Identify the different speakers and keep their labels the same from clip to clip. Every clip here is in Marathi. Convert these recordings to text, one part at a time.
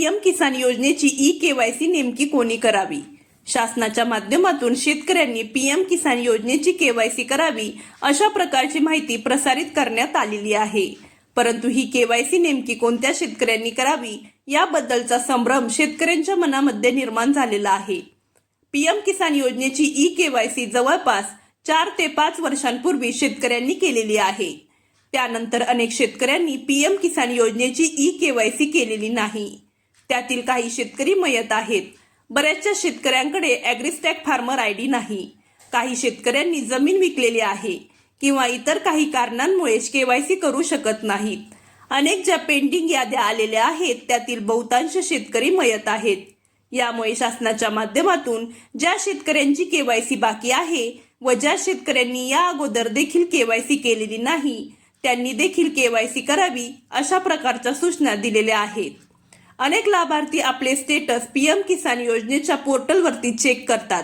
Speaker 1: पीएम किसान योजनेची ई-केवायसी नेमकी कोणी करावी? शासनाच्या माध्यमातून शेतकऱ्यांनी पीएम किसान योजनेची केवायसी करावी अशा प्रकारची माहिती प्रसारित करण्यात आलेली आहे. परंतु ही केवायसी नेमकी कोणत्या शेतकऱ्यांनी करावी याबद्दलचा संभ्रम शेतकऱ्यांच्या मनामध्ये निर्माण झालेला आहे. पीएम किसान योजनेची ई-केवायसी जवळपास 4 ते 5 वर्षांपूर्वी शेतकऱ्यांनी केलेली आहे. त्यानंतर अनेक शेतकऱ्यांनी पीएम किसान योजनेची ई-केवायसी केलेली नाही. त्यातील काही शेतकरी मयत आहेत. बऱ्याचशा शेतकऱ्यांकडे ॲग्रिस्टॅक फार्मर आयडी नाही. काही शेतकऱ्यांनी जमीन विकलेली आहे किंवा इतर काही कारणांमुळे केवायसी करू शकत नाहीत. अनेक ज्या पेंडिंग याद्या आलेल्या आहेत त्यातील बहुतांश शेतकरी मयत आहेत. यामुळे शासनाच्या माध्यमातून ज्या शेतकऱ्यांची केवायसी बाकी आहे व ज्या शेतकऱ्यांनी या अगोदर देखील केवायसी केलेली नाही त्यांनी देखील केवायसी करावी अशा प्रकारच्या सूचना दिलेल्या आहेत. अनेक लाभार्थी आपले स्टेटस पीएम किसान योजनेच्या पोर्टलवरती चेक करतात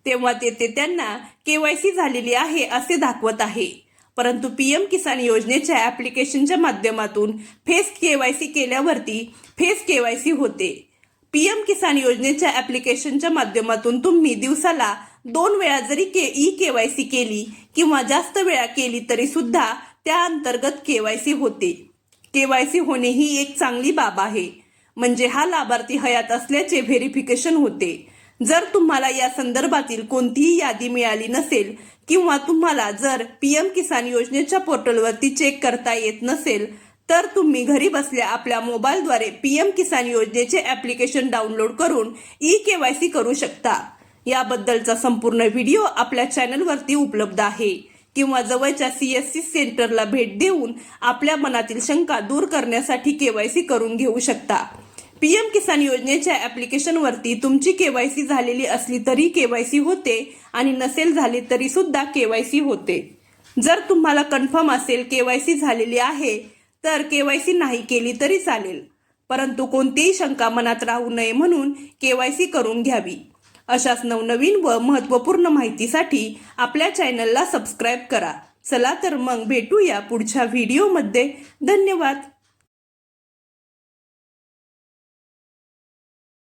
Speaker 1: तेव्हा तेथे त्यांना केवायसी झालेली आहे असे दाखवत आहे. परंतु पीएम किसान योजनेच्या ॲप्लिकेशनच्या माध्यमातून फेस केवायसी केल्यावरती फेस केवायसी होते. पीएम किसान योजनेच्या ॲप्लिकेशनच्या माध्यमातून तुम्ही दिवसाला 2 वेळा जरी ई-केवायसी केली किंवा जास्त वेळा केली तरी सुद्धा त्या अंतर्गत केवायसी होते. केवायसी होणे ही एक चांगली बाब आहे. म्हणजे हा लाभार्थी हयात असल्याचे व्हेरिफिकेशन होते. जर तुम्हाला या संदर्भातील कोणतीही यादी मिळाली नसेल किंवा तुम्हाला जर पीएम किसान योजनेच्या पोर्टलवरती चेक करता येत नसेल तर तुम्ही घरी बसल्या आपल्या मोबाईलद्वारे पीएम किसान योजनेचे ॲप्लिकेशन डाउनलोड करून ई-केवायसी करू शकता. याबद्दलचा संपूर्ण व्हिडिओ आपल्या चॅनलवरती उपलब्ध आहे किंवा जवळच्या CSC सेंटरला भेट देऊन आपल्या मनातील शंका दूर करण्यासाठी केवायसी करून घेऊ शकता. पीएम किसान योजनेच्या ॲप्लिकेशनवरती तुमची केवायसी झालेली असली तरी केवायसी होते आणि नसेल झाली तरी सुद्धा केवायसी होते. जर तुम्हाला कन्फर्म असेल केवायसी झालेली आहे तर केवायसी नाही केली तरी चालेल. परंतु कोणतीही शंका मनात राहू नये म्हणून केवायसी करून घ्यावी. अशाच नवनवीन व महत्त्वपूर्ण माहितीसाठी आपल्या चॅनलला सबस्क्राईब करा. चला तर मग भेटूया पुढच्या व्हिडिओमध्ये. धन्यवाद.